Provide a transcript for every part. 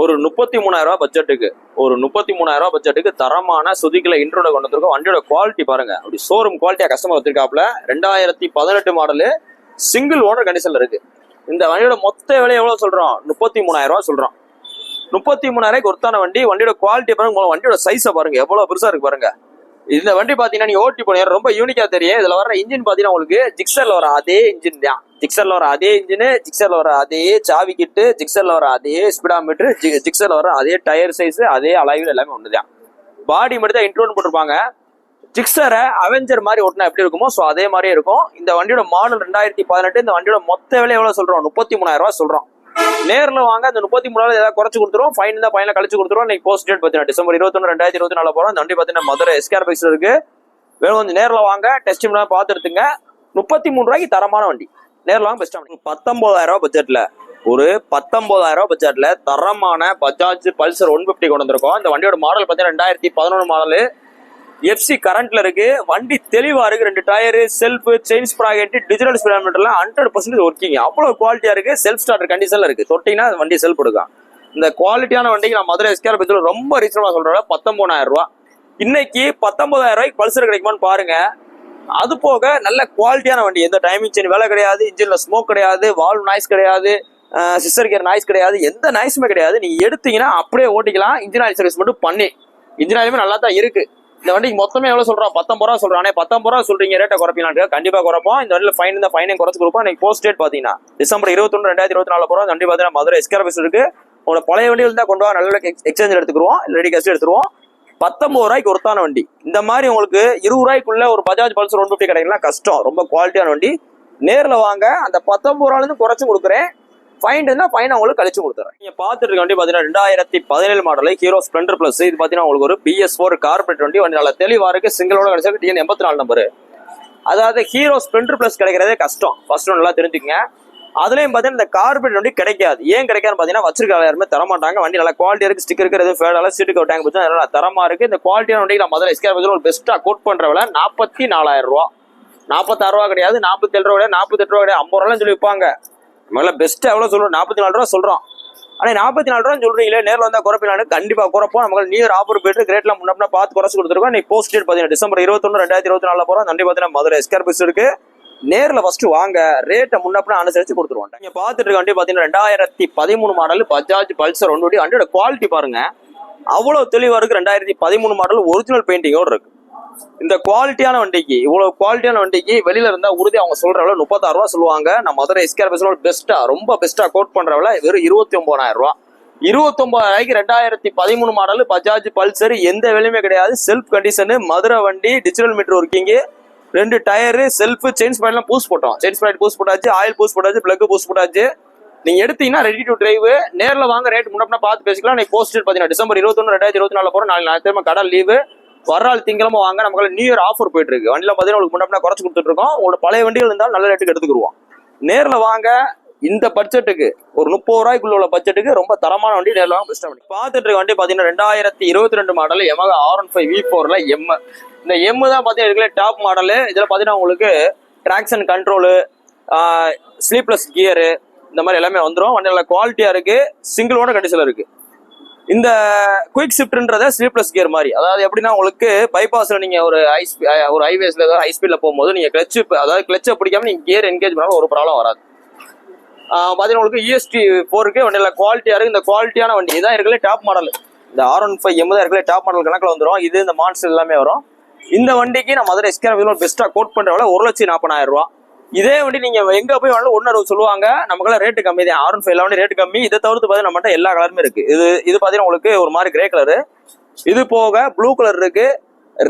ஒரு 33,000 ரூபாய் பட்ஜெட்டுக்கு தரமான சுதிக்கில இன்ட்ரோட கொண்டு வந்திருக்கோம். வண்டியோட குவாலிட்டி பாருங்க, அப்படி ஷோரூம் குவாலிட்டியா கஸ்டமர் வச்சிருக்காப்ல. 2018 மாடலு, சிங்கிள் ஓனர் கண்டிஷன்ல இருக்கு. இந்த வண்டியோட மொத்த விலை எவ்வளவு சொல்றோம்? 33,000 ரூபாய் சொல்றோம். 33,000 ஒருத்தான வண்டி. வண்டியோட குவாலிட்டி பாருங்க, வண்டியோட சைஸை பாருங்க எவ்வளவு பெருசா இருக்கு பாருங்க. இந்த வண்டி பாத்தீங்கன்னா நீங்க ஓட்டி போனீங்க ரொம்ப யூனிக்கா தெரியும். இதுல வர இன்ஜின் பாத்தீங்கன்னா உங்களுக்கு ஜிக்ஸர்ல வர அதே இன்ஜின் தான். ஜிக்ஸர்ல வர அதே சாவி கிட்டு, ஜிக்ஸர்ல வர அதே ஸ்பீடாமீட்டர், ஜிக்ஸர்ல வர அதே டயர் சைஸ், அதே அலைவில் எல்லாமே ஒண்ணுதான். பாடி மட்டும் தான் இன்ட்ரோன் போட்டிருப்பாங்க. ஜிக்ஸரை அவெஞ்சர் மாதிரி ஓட்டினா எப்படி இருக்குமோ ஸோ அதே மாதிரியே இருக்கும். இந்த வண்டியோட மாடல் 2018. இந்த வண்டியோட மொத்த விலை எவ்வளவு சொல்றோம்? 33,000 ரூபாய் சொல்றோம். நேரில் வாங்க, அந்த 33,000 ஏதாவது குறைச்சு கொடுத்துருவோம். ஃபைன் தான் ஃபைனல் கழிச்சு கொடுத்துருவோம். இன்னைக்கு போஸ்ட் டேட் பார்த்தீங்கன்னா December 21, 2024 போறோம். இந்த வண்டி பார்த்தீங்கன்னா மதுரை எஸ்கேர் பைக்ஸ் இருக்கு. வேணும் கொஞ்சம் நேரில் வாங்க, டெஸ்ட் பார்த்து எடுத்துங்க. 33 ரூபாய்க்கு தரமான வண்டி. நேரில் வாங்க. பெஸ்ட் 19,000 ரூபாய் பட்ஜெட்ல, ஒரு 19,000 ரூபாய் பட்ஜெட்ல தரமான பஜாஜ் பல்சர் 150 கொண்டு வந்திருக்கோம். இந்த வண்டியோட மாடல் பார்த்தீங்கன்னா 2011 மாடலு. எஃப்சி கரண்ட்ல இருக்கு. வண்டி தெளிவா இருக்கு. 2 tyre, self, chain sprocket, digital ஸ்பீடாமீட்டர்ல 100% ஒர்க்கிங். அவ்வளவு குவாலிட்டியா இருக்கு. செல்ஃப் ஸ்டார்டர் கண்டிஷன்ல இருக்கு. தொட்டிங்கன்னா வண்டி செல்ஃப் எடுக்கும். இந்த குவாலிட்டியான வண்டிக்கு நான் மதுரை எஸ்கேர் பைக்ஸ்ல ரொம்ப ரீசனபா சொல்றேன். 19,000 ரூபாய். இன்னைக்கு 19,000 ரூபாய்க்கு பல்சர் கிடைக்குமான்னு பாருங்க. அது போக நல்ல குவாலிட்டியான வண்டி. எந்த டைமிங் செயின் வேலை கிடையாது, இன்ஜின்ல ஸ்மோக் கிடையாது, வால்வ் நாய்ஸ் கிடையாது, சிஸ்டர் கியர் நாய்ஸ் கிடையாது, எந்த நாய்ஸுமே கிடையாது. நீங்க எடுத்தீங்கன்னா அப்படியே ஓட்டிக்கலாம். இன்ஜின் ஆயில் சர்வீஸ் மட்டும் பண்ணி. இன்ஜின் ஆயிலுமே நல்லா தான் இருக்கு. இந்த வண்டிக்கு மொத்தமே எவ்வளவு சொல்றோம்? 19 ரூபா சொல்றானே. 19 ரூபா சொல்றீங்க, ரேட்டை குறைப்பீங்களா? கண்டிப்பா குறைப்போம். இந்த வண்டியில ஃபைன் தான், ஃபைனையும் குறைச்சு கொடுப்போம். இன்னைக்கு போஸ்ட் டேட் பாத்தீங்கன்னா December 21, 2024 போறோம். இந்த வண்டி பாத்தீங்கன்னா மதுரை எஸ்கேர் பைக்ஸ் இருக்கு. உங்களோட பழைய வண்டியில் தான் கொண்டு வா, நல்ல எக்ஸ்சேஞ்சில் எடுத்துக்குவோம், ரெடி கேஷ் எடுத்துருவோம். 19 ரூபாய்க்கு ஒருத்தான வண்டி. இந்த மாதிரி உங்களுக்கு 20 ரூபாய்க்குள்ள ஒரு பஜாஜ் பல்சர் 150 கிடைக்கலாம் கஷ்டம். ரொம்ப குவாலிட்டியான வண்டி. நேரில் வாங்க, அந்த 19 ரூபாயிலிருந்து குறைச்சு கொடுக்குறேன். ஃபைன் இருந்தா ஃபைன் உங்களுக்கு கழிச்சு கொடுத்துறேன். நீங்க பாத்துட்டு இருக்க வண்டி பாத்தீங்கன்னா 2017 மாடல் ஹீரோ ஸ்ப்ளெண்டர் பிளஸ். இது பாத்தீங்கன்னா உங்களுக்கு ஒரு BS4 கார்பரேட் வண்டி. வண்டி நல்லா தெளிவா இருக்கு. சிங்கிளோட கிடைச்சது TN 84 நம்பரு. அதாவது ஹீரோ ஸ்ப்ளெண்டர் பிளஸ் கிடைக்கிறதே கஷ்டம். ஃபர்ஸ்ட் ஒன் நல்லா தெரிஞ்சுக்கங்க. அதுலயும் பாத்தீங்கன்னா இந்த கார்பரேட் வண்டி கிடைக்காது. ஏன் கிடைக்காதுன்னு பாத்தீங்கன்னா வச்சிருக்க யாருமே தரமாட்டாங்க. வண்டி நல்லா குவாலிட்டி இருக்கு. ஸ்டிக்கர் இருக்கு, எதுவும் ஃபேடால சீட்டு கவுட்டாங்க பட்சம் நல்லா தரமா இருக்கு. இந்த குவாலிட்டியான வண்டி நான் முதல்ல எஸ்கேர் பைக்ஸ்ல ஒரு பெஸ்ட்டா கோட் பண்ற விலை 44,000 ரூபா. 46 ரூபா கிடையாது, 47 ரூபா கிடையாது, 48 ரூபா கிடையாது, 50 ரூபாய் சொல்லி விற்பாங்க. முதல்ல பெஸ்ட் எவ்வளவு சொல்றோம்? 44 ரூபா சொல்றோம். ஆனா 44 ரூபா சொல்றீங்களே, நேரில் வந்தா குறைப்பினாலும் கண்டிப்பா குறைப்போம். நமக்கு நியர் ஆஃபர் போயிட்டு கிரேட்லாம் முன்னாடி பார்த்து குறைச்சு கொடுத்துருக்கோம். இன்னைக்கு போஸ்ட் டேட் பாத்தீங்கன்னா December 21, 2024 போறோம். வண்டி பாத்தீங்கன்னா மதுரை எஸ்கேர் பைக்ஸ் இருக்கு. நேரில் ஃபர்ஸ்ட் வாங்க, ரேட்டை முன்னாடி அனுசரிச்சு கொடுத்துருவோம். நீங்க பாத்துட்டு இருக்க வண்டி பாத்தீங்கன்னா 2013 மாடல் பஜாஜ் பல்சர் 150. வண்டியோட குவாலிட்டி பாருங்க, அவ்வளவு தெளிவா இருக்கு. 2013 மாடல் ஒரிஜினல் பெயிண்டிங்கோட இருக்கு. இந்த குவாலிட்டியான வண்டிக்கு, இவ்வளவு குவாலிட்டியான வண்டிக்கு வெளியில இருந்தா உறுதி அவங்க சொல்ற விலை 36 ரூபா சொல்லுவாங்க. நான் மதுரை எஸ்கேர் பைக்ஸ்ல பெஸ்ட்டா, ரொம்ப பெஸ்ட்டா கோட் பண்ற விலை வெறும் 29,000 ரூபா. 29,000 ரூபாய்க்கு 2013 மாடல் பஜாஜ் பல்சர் எந்த விலையுமே கிடையாது. செல்ஃப் கண்டிஷனு, மதுரை வண்டி, digital meter working, 2 tyre, self, chain ஸ்ப்ரைட்லாம் பூஸ் போட்டோம். செயின் ஸ்ப்ரைட் பூஸ் போட்டாச்சு, ஆயில் பூஸ் போட்டாச்சு, பிளக் பூஸ் போட்டாச்சு. நீங்க எடுத்தீங்கன்னா ரெடி டு டிரைவ். நேரில் வாங்க, ரேட் முன்னாடி பார்த்து பேசிக்கலாம். நீங்க போஸ்ட் பாத்தீங்கன்னா December 21, 2024 போறோம். நாளைக்கு ஞாயிற்றுக்கிழமை கடை லீவு. வர்றாள் திங்கிழமை வாங்க. நமக்கு நியூ இயர் ஆஃபர் போயிட்டு இருக்கு. வண்டியில பாத்தீங்கன்னா உங்களுக்கு முன்னாடி குறைச்சு கொடுத்துட்டு இருக்கோம். உங்களோட பழைய வண்டிகள் இருந்தாலும் நல்ல ரேட்டுக்கு எடுத்துக்கிடுவோம். நேரில் வாங்க. இந்த பட்ஜெட்டுக்கு ஒரு 30 ரூபாய்க்குள்ள உள்ள பட்ஜெட்டுக்கு ரொம்ப தரமான வண்டி. நேரில் வாங்க, பெஸ்ட் வண்டி. பார்த்துட்டு இருக்க வண்டி பாத்தீங்கன்னா 2022 மாடல் Yamaha R15 V4ல M. இந்த M தான் பாத்தீங்கன்னா இதுல டாப் மாடலு. இதுல பாத்தீங்கன்னா உங்களுக்கு டிராக்ஷன் கண்ட்ரோலு, ஸ்லீப்லெஸ் கியரு, இந்த மாதிரி எல்லாமே வந்துடும். வண்டி நல்ல குவாலிட்டியா இருக்கு. சிங்கிளோட கண்டிஷன்ல இருக்கு. இந்த குயிக் ஷிஃப்ட்ன்றத ஸ்லீப்லெஸ் கியர் மாதிரி. அதாவது எப்படின்னா உங்களுக்கு பைபாஸ்ல நீங்க ஒரு ஹைவேஸ்ல ஏதாவது ஹை ஸ்பீட்ல போகும்போது நீங்க கிளச்சை பிடிக்காம நீங்க கியர் என்கேஜ் பண்ணாலும் ஒரு ப்ராப்ளம் வராது. பாத்தீங்கன்னா உங்களுக்கு EST4 வண்டியில குவாலிட்டியா இருக்கு. இந்த குவாலிட்டியான வண்டி இதான் இருக்கல டாப் மாடல். இந்த R15 M தான் இருக்கல டாப் மாடல் கணக்கில் வந்துடும். இது இந்த மான்ஸ்டர் எல்லாமே வரும். இந்த வண்டிக்கு நான் மதுரை எஸ்கேர் பைக்ஸ்ல பெஸ்ட்டா கோட் பண்ற விலை 1,40,000 ரூபா. இதே வண்டி நீங்க எங்க போய் வேணாலும் 1.60 சொல்லுவாங்க. நமக்குலாம் ரேட்டு கம்மி தான். R15 வண்டி ரேட்டு கம்மி. இதை தவிர்த்து பாத்தீங்கன்னா நம்மகிட்ட எல்லா கலருமே இருக்கு. இது பாத்தீங்கன்னா உங்களுக்கு ஒரு மாதிரி கிரே கலரு, இது போக ப்ளூ கலர் இருக்கு,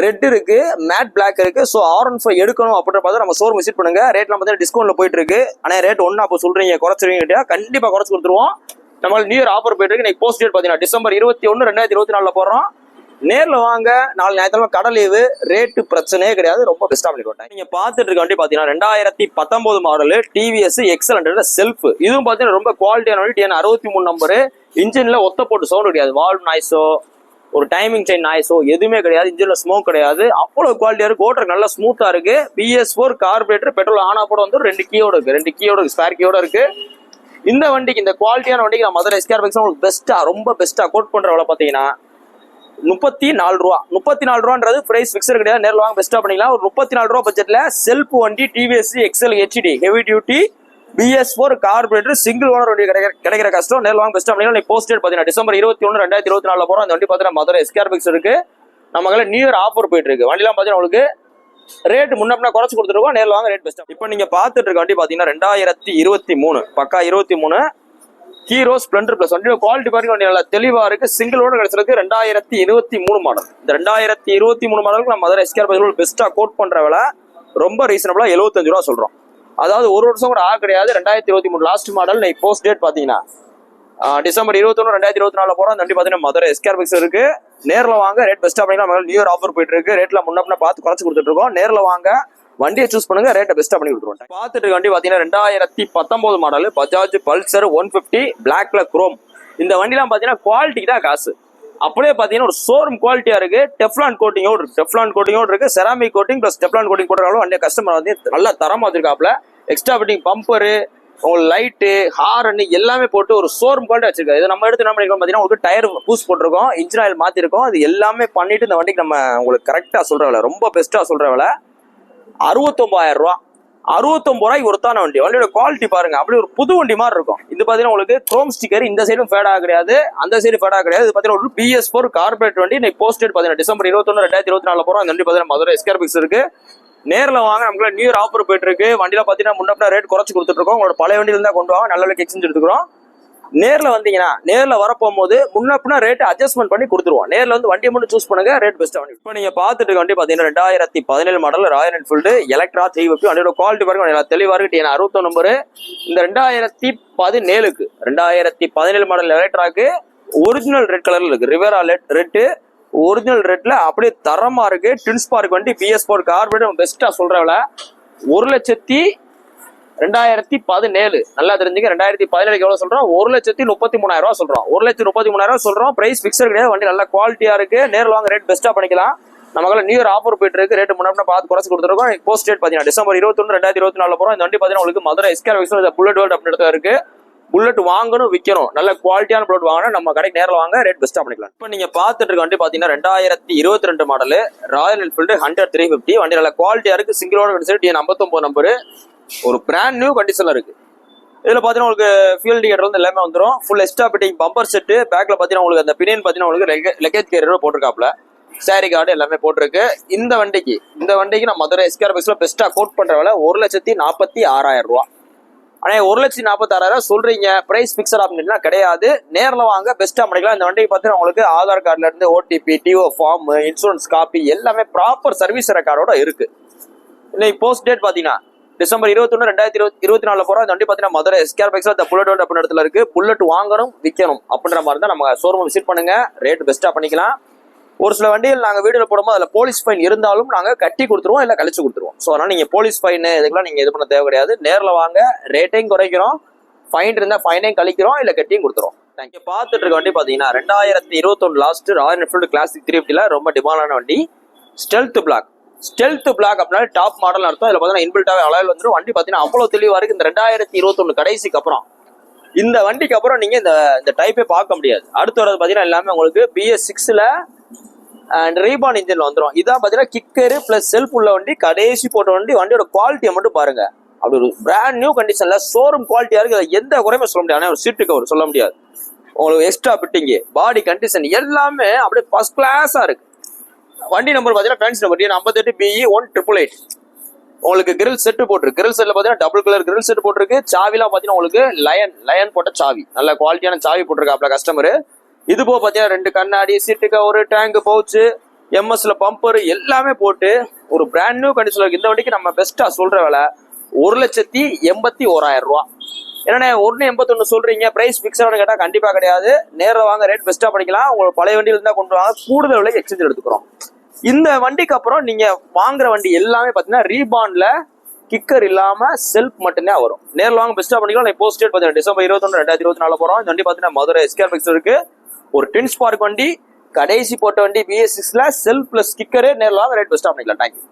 ரெட் இருக்கு, மேட் பிளாக் இருக்கு. ஸோ R15 எடுக்கணும் அப்படின்ற பார்த்து நம்ம ஷோரூம் விசிட் பண்ணுங்க. ரேட்லாம் பார்த்தீங்கன்னா டிஸ்கவுண்ட்ல போயிட்டு இருக்கு. ஆனால் ரேட் ஒன்று அப்போ சொல்றீங்க குறைச்சிருவீங்க, கண்டிப்பா குறைச்சு கொடுத்துருவோம். நம்மளுக்கு நியூ இயர் ஆஃபர் போயிட்டு இருக்கு. இன்னைக்கு போஸ்ட் டேட் பார்த்தீங்கன்னா December 21, 2024 போடுறோம். நேரில் வாங்க. நாலு ஞாயிற்றுக்கிழமை கடை லீவு. ரேட்டு பிரச்சனையே கிடையாது. ரொம்ப பெஸ்ட்டாக பண்ணிக்கோட்டேன். நீங்க பார்த்துட்டு இருக்க வண்டி பார்த்தீங்கன்னா 2019 மாடலு TVS XL100 செல்ஃப். இதுவும் பார்த்தீங்கன்னா ரொம்ப குவாலிட்டியான வண்டி. TN 63 number. இன்ஜின்ல ஒத்த போட்டு சவுண்ட் கிடையாது. வால்வ் நாய்ஸோ ஒரு டைமிங் செயின் நாய்ஸோ எதுவுமே கிடையாது. இன்ஜின்ல ஸ்மோக் கிடையாது. அவ்வளவு குவாலிட்டியா இருக்கு. ஓட்டர் நல்லா ஸ்மூத்தா இருக்கு. BS4 கார்பரேட்டர் பெட்ரோல் ஆனா போட வந்து 2 கீயோட இருக்கு. 2 கீயோட ஸ்பேர் கீயோட இருக்கு. இந்த வண்டிக்கு இந்த குவாலிட்டியான வண்டிக்கு நான் மதுரை எஸ்கேஆர் பைக்ஸ் உங்களுக்கு பெஸ்ட்டா ரொம்ப பெஸ்ட்டா கோட் பண்ற விலை பார்த்தீங்கன்னா 34 ரூபா. 34 ரூபான்றது பிரைஸ் ஃபிக்ஸர் கிடையாது, நேரில் வாங்க பெஸ்ட்டாக பண்ணிக்கலாம். ஒரு 34 ரூபா பட்ஜெட்ல செல்ஃப் வண்டி TVS Excel HD heavy duty BS4 carburettor single owner வண்டி கிடைக்கிற கஷ்டம். நேரில் வாங்க பெஸ்ட்டாக பண்ணிக்கலாம். போஸ்ட் டேட் பார்த்தீங்கன்னா டிசம்பர் 21 2024 போகிறோம். அந்த வண்டி பார்த்தீங்கன்னா மதுரை எஸ்கேஆர் பைக்ஸ் இருக்கு. நமக்கு நியூ இயர் ஆஃபர் போயிட்டு இருக்கு. வண்டிலாம் பார்த்தீங்கன்னா உங்களுக்கு ரேட் முன்ன குறைச்சு கொடுத்துருக்கோம். நேரில் வாங்க ரேட் பெஸ்ட்டாக. இப்போ நீங்க பார்த்துட்டு இருக்க வண்டி பார்த்தீங்கன்னா 2023 பக்கா 23 ஹீரோ ஸ்ப்ளெண்டர் பிளஸ். வண்டியோட குவாலிட்டி பாருங்க, வண்டி நல்லா தெளிவா இருக்கு. சிங்கிள் ஓனர் கிடைச்சிருக்கு. 2023 மாடல். இந்த 2023 மாடலுக்கு நம்ம மதுரை எஸ்கேஆர் பைக்ஸ் பெஸ்ட்டா கோட் பண்ற விலை ரொம்ப ரீசனபிளா 75 ரூபா சொல்றோம். அதாவது ஒரு வருஷம் கூட கிடையாது. 2023 லாஸ்ட் மாடல். போஸ்ட் டேட் பாத்தீங்கன்னா டிசம்பர் 21 2024 போறோம். அந்த வண்டி பாத்தீங்கன்னா மதுரை எஸ்கேஆர் பைக்ஸ் இருக்கு. நேரில் வாங்க ரேட் பெஸ்ட்டா பண்ணிக்கலாம். நியூ இயர் ஆஃபர் போயிட்டு இருக்கு. ரேட்ல முன்ன பார்த்து குறைச்சு கொடுத்துட்டு இருக்கோம். நேரில் வாங்க வண்டியை சூஸ் பண்ணுங்க, ரேட்டை பெஸ்ட்டா பண்ணி கொடுத்துருவோம். பார்த்துட்டு வண்டி பாத்தீங்கன்னா 2019 மாடல் பஜாஜ் பல்சர் 150 பிளாக்ல குரோம். இந்த வண்டிலாம் பாத்தீங்கன்னா குவாலிட்டிக்கு தான் காசு. அப்படியே பாத்தீங்கன்னா ஒரு ஷோரூம் குவாலிட்டியா இருக்கு. டெஃப்லான் கோட்டிங்கோடு இருக்கு. Ceramic coating plus Teflon coating போடுறாலும் வண்டியை கஸ்டமர் வந்து நல்லா தரமா வச்சிருக்காப்ல. எக்ஸ்ட்ரா ஃபிட்டிங் பம்பரு, உங்களுக்கு லைட்டு, ஹார்ன் எல்லாமே போட்டு ஒரு ஷோரூம் குவாலிட்டி வச்சிருக்காரு. இது நம்ம எடுத்து என்ன பண்ணிருக்கோம் பாத்தீங்கன்னா உங்களுக்கு டயர் பூஸ் போட்டிருக்கோம், இன்ஜின் ஆயில் மாத்திருக்கோம். அது எல்லாமே பண்ணிட்டு இந்த வண்டிக்கு நம்ம உங்களுக்கு கரெக்டா சொல்ற விலை, ரொம்ப பெஸ்ட்டா சொல்ற விலை 69,000 ரூபா. 69 ரூபாய்க்கு ஒருத்தான வண்டி. வண்டியோட குவாலிட்டி பாருங்க, அப்படி ஒரு புது வண்டி மாதிரி இருக்கும். இது பாத்தீங்கன்னா உங்களுக்கு குரோம் ஸ்டிக்கர் இந்த சைடும் ஃபேட் ஆக கிடையாது, அந்த சைடு ஃபேட் ஆக கிடையாது. இது பாத்தீங்கன்னா ஒரு BS4 கார்பரேட் வண்டி. இன்னைக்கு போஸ்ட் டேட் பாத்தீங்கன்னா டிசம்பர் 21 2024 போறோம். அந்த வண்டி பாத்தீங்கன்னா மதுரை எஸ்கேஆர் பைக்ஸ் இருக்கு. நேரில் வாங்க, நமக்கு நியூ இயர் ஆஃபர் போயிட்டு இருக்கு. வண்டியில பாத்தீங்கன்னா முன்னப்ப ரேட் குறைச்சு கொடுத்துட்டு இருக்கோம். உங்களோட பழைய வண்டியில இருந்தா கொண்டு வாங்க, நல்ல விலைக்கு எக்ஸ்சேஞ்ச் எடுத்துக்கிறோம். நேரில் வந்தீங்கன்னா நேரில் வரப்போகும்போது முன்னப்பினா ரேட் அட்ஜஸ்ட்மெண்ட் பண்ணி கொடுத்துருவோம். நேரில் வந்து வண்டியை மட்டும் சூஸ் பண்ணுங்க, ரேட் பெஸ்ட்டாக வண்டி. இப்போ நீங்க பார்த்துட்டு இருக்க வண்டி பார்த்தீங்கன்னா 2017 மாடல் ராயல் என்ஃபீல்டு எலக்ட்ரா 350. வண்டியோட குவாலிட்டி பாருங்க, நல்லா தெளிவாக இருக்கு. 60 நம்பரு. இந்த 2017 மாடல் எலக்ட்ராக்கு ஒரிஜினல் ரெட் கலர்ல இருக்கு. ரிவேரா ரெட் ஒரிஜினல் ரெட்ல அப்படியே தரமா இருக்கு. ட்வின்ஸ் பார்க் வண்டி BS4 கார்பரேட் பெஸ்ட்டா சொல்றவள 1,2017 நல்லா தெரிஞ்சுங்க. 2017 எவ்வளவு சொல்றோம்? 1,33,000 ரூபா சொல்றோம். 1,33,000 சொல்றோம். பிரைஸ் பிக்சர் கிடையாது. வண்டி நல்லா குவாலிட்டியா இருக்கு. நேரில் வாங்க ரேட் பெஸ்ட்டா பண்ணிக்கலாம். நமக்கு நியூ இயர் ஆஃபர் போயிட்டு இருக்கு. ரேட் முன்னாடி பார்த்து குறைச்சு கொடுத்துருக்கோம். போஸ்ட் டேட் பாத்தீங்கன்னா டிசம்பர் 21 2024 போறோம். இந்த வண்டி பாத்தீங்கன்னா உங்களுக்கு Madurai SKR bikes bullet world அப்படின்னு இருக்கு. புல்லட் வாங்கணும், விற்கணும், நல்ல குவாலிட்டியான புல்லட் வாங்கணும், நம்ம கடைக்கு நேரில் வாங்க ரேட் பெஸ்ட்டா பண்ணிக்கலாம். இப்போ நீங்க பார்த்துட்டு இருக்க வண்டி பாத்தீங்கன்னா 2022 மாடல் ராயல் என்ஃபீல்டு 100 350. வண்டி நல்ல குவாலிட்டியா இருக்கு. சிங்கிள் ஓனர் கிடைச்சிட்டு 59 நம்பரு. ஒரு பிராண்ட் நியூ கண்டிஷன்ல இருக்கு. இதுல பாத்தீங்கன்னா உங்களுக்கு ஃபியூல் இண்டிகேட்டர் வந்து எல்லாமே வந்துடும். Full extra fitting bumper set. பேக்ல பாத்தீங்கன்னா உங்களுக்கு அந்த பினியன் பாத்தீங்கன்னா உங்களுக்கு லக்கேஜ் கேரியர் போட்டிருக்காப்ல. சாரி கார்டு எல்லாமே போட்டிருக்கு. இந்த வண்டிக்கு நான் மதுரை எஸ்கேஆர் பைக்ஸ்ல பெஸ்ட்டா கோட் பண்ற விலை 1,46,000 ரூபா. ஆனா 1,46,000 சொல்றீங்க, பிரைஸ் பிக்சர் அப்படின்னா கிடையாது. நேரில் வாங்க பெஸ்ட்டா பண்ணிக்கலாம். இந்த வண்டிக்கு பாத்தீங்கன்னா உங்களுக்கு ஆதார் கார்டுல இருந்து OTP, TO form, insurance copy எல்லாமே ப்ராப்பர் சர்வீஸ் ரெக்கார்டோட இருக்கு. இன்னைக்கு போஸ்ட் டேட் பாத்தீங்கன்னா டிசம்பர் 21 2024 போறோம். இந்த வண்டி பாத்தீங்கன்னா மதுரை எஸ்கேஆர் பைக்ஸ்ல இந்த புல்லட் வேர்ல்ட் அப்படின்ற இடத்துல இருக்கு. புல்லட் வாங்கணும், விற்கணும் அப்படின்ற மாதிரி தான் நம்ம ஷோரூம் விசிட் பண்ணுங்க, ரேட் பெஸ்ட்டா பண்ணிக்கலாம். ஒரு சில வண்டிகள் நாங்க வீடியோல போடும்போது அதுல போலீஸ் ஃபைன் இருந்தாலும் நாங்க கட்டி கொடுத்துருவோம், இல்ல கழிச்சு கொடுத்துருவோம். ஸோ அதனால நீங்க போலீஸ் ஃபைன் இதுக்கெல்லாம் நீங்க இது பண்ண தேவை கிடையாது. நேரில் வாங்க, ரேட்டையும் குறைக்கிறோம், ஃபைன் இருந்தா ஃபைனையும் கழிக்கிறோம், இல்ல கட்டியும் கொடுத்துருவோம். தேங்க்யூ. பார்த்துட்டு இருக்க வண்டி பாத்தீங்கன்னா 2021 லாஸ்ட் ராயல் என்ஃபீல்டு கிளாசிக் 350ல ரொம்ப டிமாண்டான வண்டி ஸ்டெல்த் பிளாக் அப்படின்னா டாப் மாடல் அர்த்தம். இதுல பாத்தீங்கன்னா இன்பில்டாவே அலாயில் வந்துடும். வண்டி பாத்தீங்கன்னா அவ்வளவு தெளிவா இருக்கு. இந்த 2021 கடைசிக்கு அப்புறம் இந்த வண்டிக்கு அப்புறம் நீங்க இந்த டைப்பே பார்க்க முடியாது. அடுத்து வரது பாத்தீங்கன்னா எல்லாமே உங்களுக்கு BS6ல அண்ட் ரீபான் இன்ஜின்ல வந்துடும். இதான் பாத்தீங்கன்னா கிக்கரு பிளஸ் செல்ஃப் உள்ள வண்டி, கடைசி போட்ட வண்டி. வண்டியோட குவாலிட்டியை மட்டும் பாருங்க, அப்படி ஒரு பிராண்ட் நியூ கண்டிஷன்ல ஷோரூம் குவாலிட்டியா இருக்கு. எந்த குறையுமே சொல்ல முடியாது. ஒரு சீட்டு கவர் சொல்ல முடியாது. உங்களுக்கு எக்ஸ்ட்ரா ஃபிட்டிங், பாடி கண்டிஷன் எல்லாமே அப்படியே ஃபர்ஸ்ட் கிளாஸா இருக்கு. வண்டி நம்பர் பாத்தீங்கன்னா ஃபேன்சி நம்பர் 58 BE 1888. உங்களுக்கு கிரில் செட் போட்டிருக்கு. கிரில் செட்ல பாத்தீங்கன்னா டபுள் கலர் கிரில் செட் போட்டிருக்கு. சாவிலாம் பாத்தீங்கன்னா உங்களுக்கு லயன் போட்ட சாவி, நல்ல குவாலிட்டியான சாவி போட்டிருக்காப்ல கஸ்டமர். இது போக பாத்தீங்கன்னா 2 கண்ணாடி, சீட்டு கவர், டேங்க் பவுச்சு, MSல பம்பர் எல்லாமே போட்டு ஒரு பிராண்ட் நியூ கண்டிஷன்ல இருக்கு. இந்த வண்டிக்கு நம்ம பெஸ்ட்டா சொல்ற விலை 1,81,000 ரூபா. ஏன்னா 1,81 சொல்றீங்க, பிரைஸ் பிக்சர்னு கேட்டா கண்டிப்பா கிடையாது. நேரில் வாங்க, ரேட் பெஸ்ட்டா பண்ணிக்கலாம். உங்களுக்கு பழைய வண்டியில இருந்தா கொண்டு வாங்க, கூடுதல் விலைக்கு எக்ஸ்சேஞ்ச் எடுத்துக்கிறோம். இந்த வண்டிக்கு அப்புறம் நீங்க வாங்குற வண்டி எல்லாமே பாத்தீங்கன்னா ரீபான்ல கிக்கர் இல்லாம செல்ஃப் மட்டும்தான் வரும். நேரில் வாங்க பெஸ்ட்டா பண்ணிக்கலாம். போஸ்ட் டேட் பாத்தீங்கன்னா டிசம்பர் 21 2024 போறோம். இந்த வண்டி பாத்தீங்கன்னா மதுரை எஸ்கேஆர் பைக்ஸ் இருக்கு. ஒரு ட்வின்ஸ் பார்க் வண்டி, கடைசி போட்ட வண்டி BS6ல செல்ஃப் பிளஸ் கிக்கரு. நேரில் வாங்க, ரேட் பெஸ்ட்டா பண்ணிக்கலாம். தேங்க்யூ.